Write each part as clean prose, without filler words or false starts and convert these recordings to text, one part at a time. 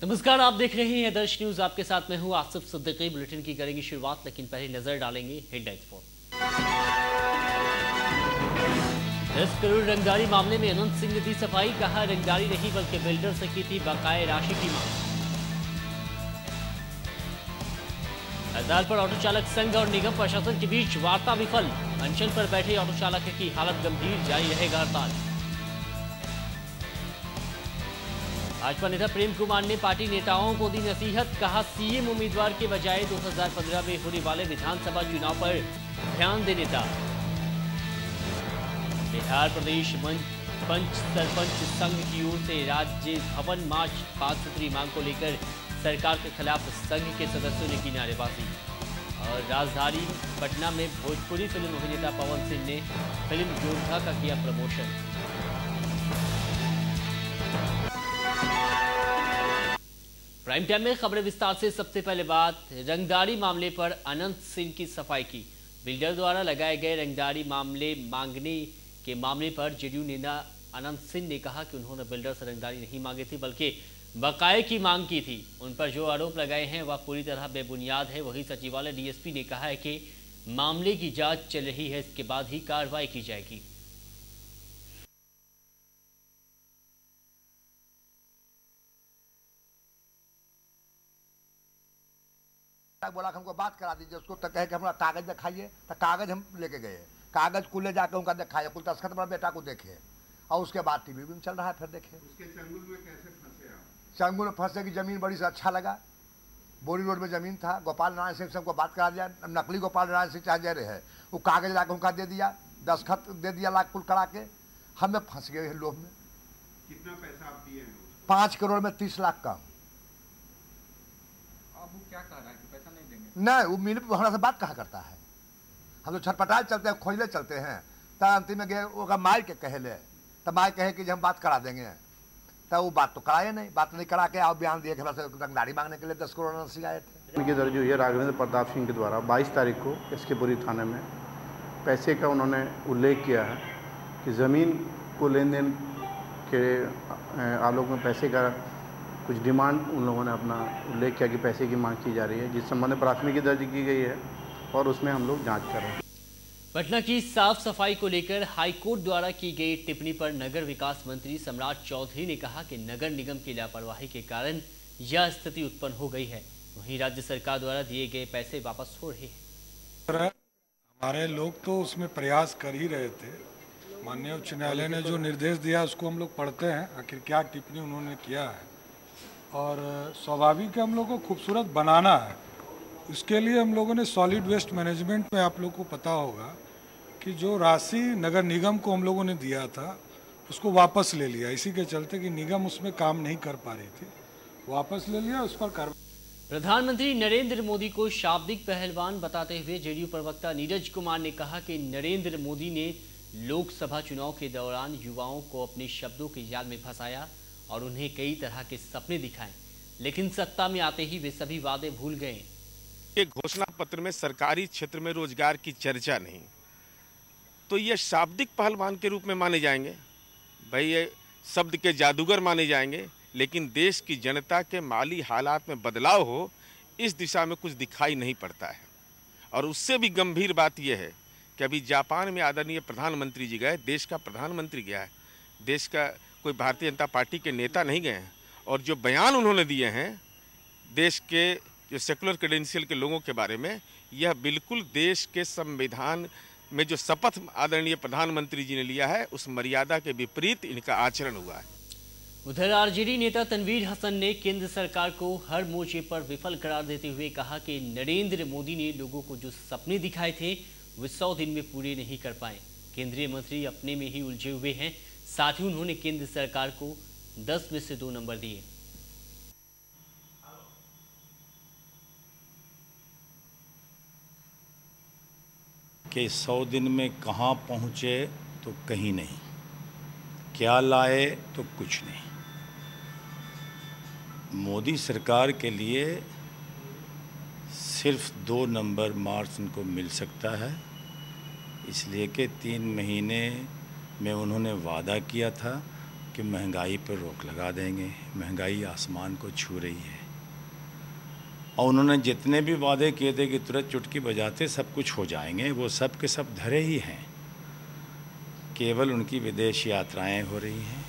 नमस्कार, आप देख रहे हैं दर्श न्यूज। आपके साथ मैं हूं आसिफ सिद्दीकी। बुलेटिन की करेंगे शुरुआत, लेकिन पहले नजर डालेंगे हेडलाइंस पर। 10 करोड़ रंगदारी मामले में अनंत सिंह ने दी सफाई। कहा, रंगदारी नहीं बल्कि बिल्डर से की थी बकाये राशि की मांग। हड़ताल पर ऑटो चालक संघ और निगम प्रशासन के बीच वार्ता विफल। अनशन पर बैठे ऑटो चालक की हालत गंभीर, जारी रहेगा हड़ताल। भाजपा नेता प्रेम कुमार ने पार्टी नेताओं को दी नसीहत। कहा, सीएम उम्मीदवार के बजाय 2015 में होने वाले विधानसभा चुनाव पर ध्यान देने का। बिहार प्रदेश पंच सरपंच संघ की ओर से राज्य भवन मार्च 5 सूत्री मांग को लेकर सरकार के खिलाफ संघ के सदस्यों ने की नारेबाजी। और राजधानी पटना में भोजपुरी फिल्म अभिनेता पवन सिंह ने फिल्म योद्धा का किया प्रमोशन। प्राइम टाइम में खबरें विस्तार से। सबसे पहले बात, रंगदारी मामले पर अनंत सिंह की सफाई की। बिल्डर द्वारा लगाए गए रंगदारी मामले मांगने के मामले पर जेडीयू नेता अनंत सिंह ने कहा कि उन्होंने बिल्डर से रंगदारी नहीं मांगी थी बल्कि बकाये की मांग की थी। उन पर जो आरोप लगाए हैं वह पूरी तरह बेबुनियाद है। वहीं सचिवालय डीएसपी ने कहा है कि मामले की जांच चल रही है, इसके बाद ही कार्रवाई की जाएगी। बोला हमको बात करा दीजिए, उसको तो कहे कि हमारा कागज दिखाइए, तो कागज हम लेके गए। कागज कुल ले जाकर उनका दिखाया, कुल दस्तखत मेरा बेटा को देखे, और उसके बाद टीवी भी चल रहा है। फिर देखे उसके चंगुल में कैसे फंसे आप? चंगुल में फंसे की जमीन बड़ी से अच्छा लगा। बोरी रोड में जमीन था। गोपाल नारायण सिंह से हमको बात करा दिया, नकली गोपाल नारायण सिंह चाहे रहे है, वो कागज लाकर उनका दे दिया, दस्तखत दे दिया, लाख कुल करा के हमें फंस गए लोभ में। कितना पैसा आप दिए हैं? 5 करोड़ में 30 लाख का। अब वो क्या कह रहा है कि पैसा नहीं देंगे? नहीं, वो मिल हमारा से बात कहा करता है। हम तो छटपटाए चलते हैं, खोजले चलते हैं। तब अंतिम में गए वो मार के कहे, तब मार कहे कि हम बात करा देंगे, तब वो बात तो कराए नहीं। बात नहीं करा के आप बयान दिए कि रंगदारी मांगने के लिए 10 करोड़ नसीब आए थे। उनकी दर्ज हुई है राघवेंद्र प्रताप सिंह के द्वारा 22 तारीख को एसकेपुरी थाने में पैसे का उन्होंने उल्लेख किया है कि ज़मीन को लेन देन के आलोक में पैसे का कुछ डिमांड उन लोगों ने अपना उल्लेख किया कि पैसे की मांग की जा रही है, जिस संबंध में प्राथमिकी दर्ज की गई है और उसमें हम लोग जांच कर रहे हैं। पटना की साफ सफाई को लेकर हाईकोर्ट द्वारा की गई टिप्पणी पर नगर विकास मंत्री सम्राट चौधरी ने कहा कि नगर निगम की लापरवाही के कारण यह स्थिति उत्पन्न हो गई है। वहीं राज्य सरकार द्वारा दिए गए पैसे वापस हो रहे हैं। हमारे लोग तो उसमें प्रयास कर ही रहे थे। माननीय उच्च न्यायालय ने जो निर्देश दिया उसको हम लोग पढ़ते हैं, आखिर क्या टिप्पणी उन्होंने किया है। और स्वाभाविक है, हम लोग को खूबसूरत बनाना है। इसके लिए हम लोगों ने सॉलिड वेस्ट मैनेजमेंट में, आप लोग को पता होगा कि जो राशि नगर निगम को हम लोगों ने दिया था उसको वापस ले लिया। इसी के चलते कि निगम उसमें काम नहीं कर पा रही थी, वापस ले लिया, उस पर कार्रवाई। प्रधानमंत्री नरेंद्र मोदी को शाब्दिक पहलवान बताते हुए जेडीयू प्रवक्ता नीरज कुमार ने कहा कि नरेंद्र मोदी ने लोकसभा चुनाव के दौरान युवाओं को अपने शब्दों की जाल में फंसाया और उन्हें कई तरह के सपने दिखाए, लेकिन सत्ता में आते ही वे सभी वादे भूल गए। एक घोषणा पत्र में सरकारी क्षेत्र में रोजगार की चर्चा नहीं, तो ये शाब्दिक पहलवान के रूप में माने जाएंगे। भाई ये शब्द के जादूगर माने जाएंगे, लेकिन देश की जनता के माली हालात में बदलाव हो, इस दिशा में कुछ दिखाई नहीं पड़ता है। और उससे भी गंभीर बात यह है कि अभी जापान में आदरणीय प्रधानमंत्री जी गए, देश का प्रधानमंत्री गया है, देश का कोई भारतीय जनता पार्टी के नेता नहीं गए हैं। और जो बयान उन्होंने दिए हैं देश के जो सेकुलर क्रेडेंशियल के लोगों के बारे में, यह बिल्कुल देश के संविधान में जो शपथ आदरणीय प्रधानमंत्री जी ने लिया है उस मर्यादा के विपरीत इनका आचरण हुआ है। उधर आरजेडी नेता तनवीर हसन ने केंद्र सरकार को हर मोर्चे पर विफल करार देते हुए कहा कि नरेंद्र मोदी ने लोगों को जो सपने दिखाए थे वे 100 दिन में पूरे नहीं कर पाए। केंद्रीय मंत्री अपने में ही उलझे हुए हैं। साथ ही उन्होंने केंद्र सरकार को 10 में से 2 नंबर दिए। कि 100 दिन में कहाँ पहुँचे तो कहीं नहीं, क्या लाए तो कुछ नहीं। मोदी सरकार के लिए सिर्फ 2 नंबर मार्क्स उनको मिल सकता है, इसलिए कि 3 महीने में उन्होंने वादा किया था कि महंगाई पर रोक लगा देंगे, महंगाई आसमान को छू रही है। और उन्होंने जितने भी वादे किए थे कि तुरंत चुटकी बजाते सब कुछ हो जाएंगे, वो सब के सब धरे ही हैं। केवल उनकी विदेश यात्राएं हो रही हैं।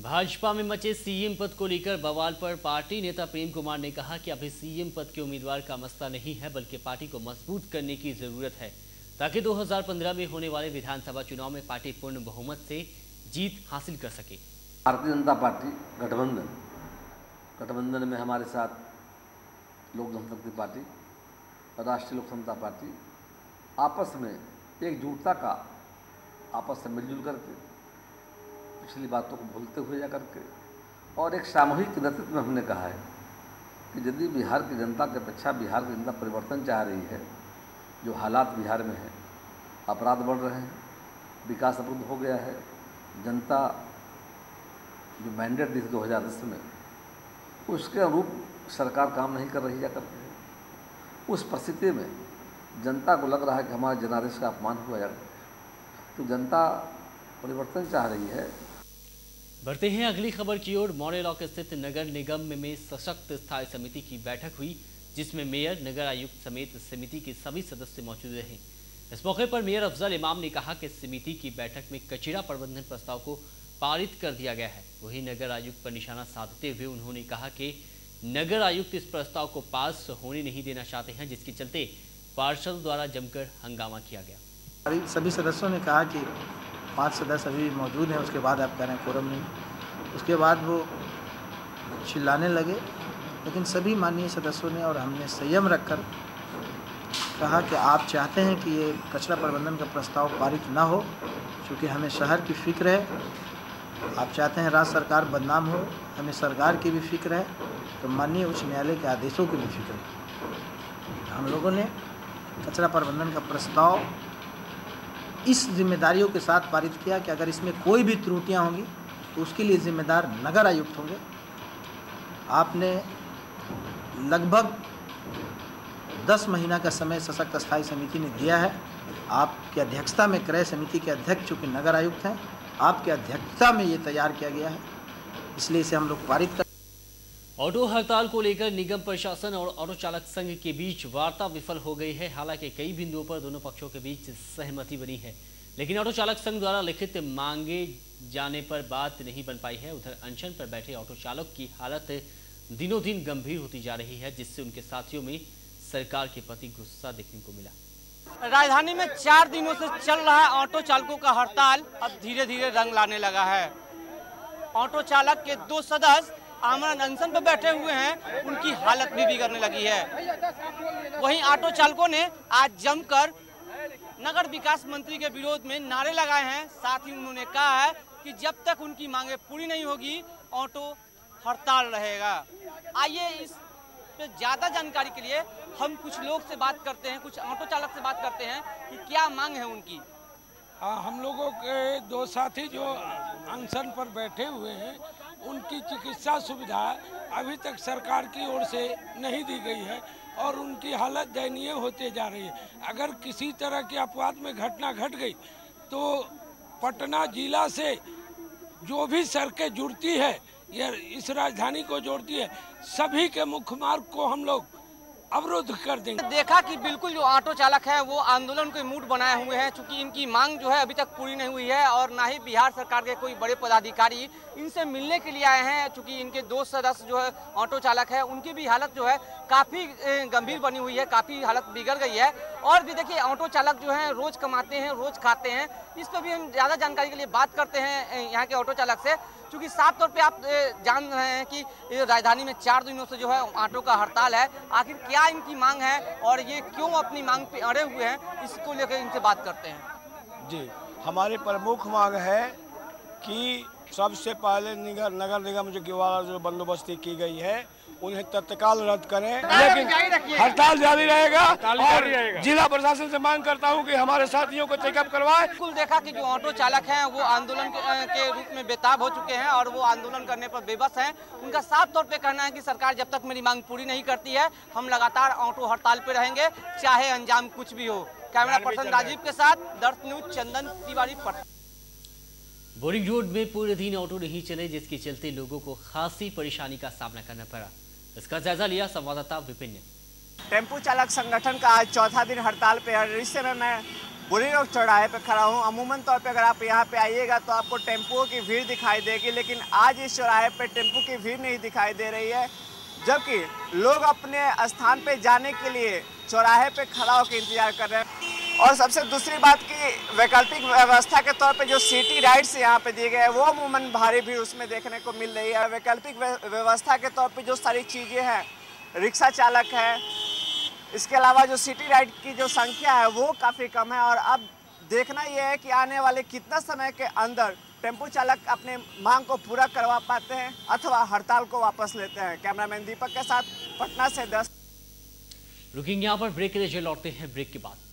भाजपा में मचे सीएम पद को लेकर बवाल पर पार्टी नेता प्रेम कुमार ने कहा कि अभी सीएम पद के उम्मीदवार का मसला नहीं है, बल्कि पार्टी को मजबूत करने की जरूरत है ताकि 2015 में होने वाले विधानसभा चुनाव में पार्टी पूर्ण बहुमत से जीत हासिल कर सके। भारतीय जनता पार्टी गठबंधन में हमारे साथ लोक जनशक्ति पार्टी और राष्ट्रीय लोक समता पार्टी आपस में एकजुटता का आपस से मिलजुल करके पिछली बातों को भूलते हुए जा करके और एक सामूहिक नेतृत्व में हमने कहा है कि यदि बिहार की जनता की अपेक्षा बिहार की जनता परिवर्तन चाह रही है, जो हालात बिहार में हैं, अपराध बढ़ रहे हैं, विकास अवरुद्ध हो गया है, जनता जो मैंडेट दी थी 2010 में उसके अनुरूप सरकार काम नहीं कर रही जा करके, उस परिस्थिति में जनता को लग रहा है कि हमारे जनादेश का अपमान हुआ जा रहा है, तो जनता परिवर्तन चाह रही है। बढ़ते हैं अगली खबर की ओर। मॉडल लॉक स्थित नगर निगम में सशक्त स्थायी समिति की बैठक हुई, जिसमें मेयर, नगर आयुक्त समेत समिति के सभी सदस्य मौजूद रहे। इस मौके पर मेयर अफजल इमाम ने कहा कि समिति की बैठक में कचरा प्रबंधन प्रस्ताव को पारित कर दिया गया है। वहीं नगर आयुक्त पर निशाना साधते हुए उन्होंने कहा कि नगर आयुक्त इस प्रस्ताव को पास होने नहीं देना चाहते हैं, जिसके चलते पार्षद द्वारा जमकर हंगामा किया गया। सभी सदस्यों ने कहा कि 5 सदस्य अभी मौजूद हैं, उसके बाद आप कह रहे हैं कोरम नहीं। उसके बाद वो चिल्लाने लगे, लेकिन सभी माननीय सदस्यों ने और हमने संयम रखकर कहा कि आप चाहते हैं कि ये कचरा प्रबंधन का प्रस्ताव पारित ना हो, क्योंकि हमें शहर की फिक्र है। आप चाहते हैं राज्य सरकार बदनाम हो, हमें सरकार की भी फिक्र है, तो माननीय उच्च न्यायालय के आदेशों की भी फिक्र है। हम लोगों ने कचरा प्रबंधन का प्रस्ताव इस जिम्मेदारियों के साथ पारित किया कि अगर इसमें कोई भी त्रुटियां होंगी तो उसके लिए जिम्मेदार नगर आयुक्त होंगे। आपने लगभग 10 महीना का समय सशक्त स्थायी समिति ने दिया है। आपकी अध्यक्षता में क्रय समिति के अध्यक्ष चूँकि नगर आयुक्त हैं, आपकी अध्यक्षता में ये तैयार किया गया है, इसलिए इसे हम लोग पारित कर। ऑटो हड़ताल को लेकर निगम प्रशासन और ऑटो चालक संघ के बीच वार्ता विफल हो गई है। हालांकि कई बिंदुओं पर दोनों पक्षों के बीच सहमति बनी है, लेकिन ऑटो चालक संघ द्वारा लिखित मांगे जाने पर बात नहीं बन पाई है। उधर अनशन पर बैठे ऑटो चालक की हालत दिनों दिन गंभीर होती जा रही है, जिससे उनके साथियों में सरकार के प्रति गुस्सा देखने को मिला। राजधानी में 4 दिनों से चल रहा ऑटो चालकों का हड़ताल अब धीरे धीरे रंग लाने लगा है। ऑटो चालक के 2 सदस्य आमरण अनशन पर बैठे हुए हैं, उनकी हालत भी बिगड़ने लगी है। वहीं ऑटो चालकों ने आज जमकर नगर विकास मंत्री के विरोध में नारे लगाए हैं। साथ ही उन्होंने कहा है कि जब तक उनकी मांगे पूरी नहीं होगी ऑटो हड़ताल रहेगा। आइए इस पे ज्यादा जानकारी के लिए हम कुछ लोग से बात करते हैं, कुछ ऑटो चालक से बात करते हैं कि क्या मांग है उनकी। हम लोगों के 2 साथी जो अनशन पर बैठे हुए हैं, उनकी चिकित्सा सुविधा अभी तक सरकार की ओर से नहीं दी गई है और उनकी हालत दयनीय होते जा रही है। अगर किसी तरह की अपवाद में घटना घट गई तो पटना जिला से जो भी सड़कें जुड़ती है या इस राजधानी को जोड़ती है, सभी के मुख्य मार्ग को हम लोग अवरुद्ध कर देंगे। देखा कि बिल्कुल जो ऑटो चालक है वो आंदोलन के मूड बनाए हुए हैं, चूंकि इनकी मांग जो है अभी तक पूरी नहीं हुई है और ना ही बिहार सरकार के कोई बड़े पदाधिकारी इनसे मिलने के लिए आए हैं। चूंकि इनके 2 सदस्य जो है ऑटो चालक है, उनकी भी हालत जो है काफी गंभीर बनी हुई है, काफी हालत बिगड़ गई है। और भी देखिए ऑटो चालक जो है रोज कमाते हैं, रोज खाते हैं। इस पर भी हम ज्यादा जानकारी के लिए बात करते हैं यहाँ के ऑटो चालक से, क्योंकि साफ तौर पे आप जान रहे हैं कि राजधानी में 4 दिनों से जो है ऑटो का हड़ताल है। आखिर क्या इनकी मांग है और ये क्यों अपनी मांग पे अड़े हुए हैं, इसको लेकर इनसे बात करते हैं। जी, हमारी प्रमुख मांग है कि सबसे पहले नगर निगम जो बंदोबस्ती की गई है उन्हें तत्काल रद्द करें, लेकिन हड़ताल जारी रहेगा और जिला प्रशासन से मांग करता हूं कि हमारे साथियों को चेकअप करवाएं। बिल्कुल देखा कि जो ऑटो चालक हैं वो आंदोलन के रूप में बेताब हो चुके हैं और वो आंदोलन करने पर बेबस हैं। उनका साफ तौर पे कहना है कि सरकार जब तक मेरी मांग पूरी नहीं करती है हम लगातार ऑटो हड़ताल पे रहेंगे, चाहे अंजाम कुछ भी हो। कैमरा पर्सन राजीव के साथ दर्श न्यूज, चंदन तिवारी, पटना। बोरिंग रोड में पूरे दिन ऑटो नहीं चले, जिसके चलते लोगों को खासी परेशानी का सामना करना पड़ा। इसका जायजा लिया संवाददाता विपिन ने। टेम्पो चालक संगठन का आज चौथा दिन हड़ताल पे है। इस समय मैं बोरिंग रोड चौराहे पे खड़ा हूँ। अमूमन तौर पे अगर आप यहाँ पे आइएगा तो आपको टेम्पो की भीड़ दिखाई देगी, लेकिन आज इस चौराहे पे टेम्पो की भीड़ नहीं दिखाई दे रही है, जबकि लोग अपने स्थान पे जाने के लिए चौराहे पे खड़ा होकर इंतजार कर रहे हैं। और सबसे दूसरी बात की वैकल्पिक व्यवस्था के तौर पे जो सिटी राइड्स यहाँ पे दिए गए हैं वो अमूमन भारी भीड़ उसमें देखने को मिल रही है। वैकल्पिक व्यवस्था के तौर पे जो सारी चीज़ें हैं, रिक्शा चालक है, इसके अलावा जो सिटी राइड की जो संख्या है वो काफ़ी कम है। और अब देखना यह है कि आने वाले कितना समय के अंदर टेम्पो चालक अपने मांग को पूरा करवा पाते हैं अथवा हड़ताल को वापस लेते हैं। कैमरामैन दीपक के साथ पटना से 10। रुकेंगे यहाँ पर ब्रेक के लिए, लौटते हैं ब्रेक के बाद।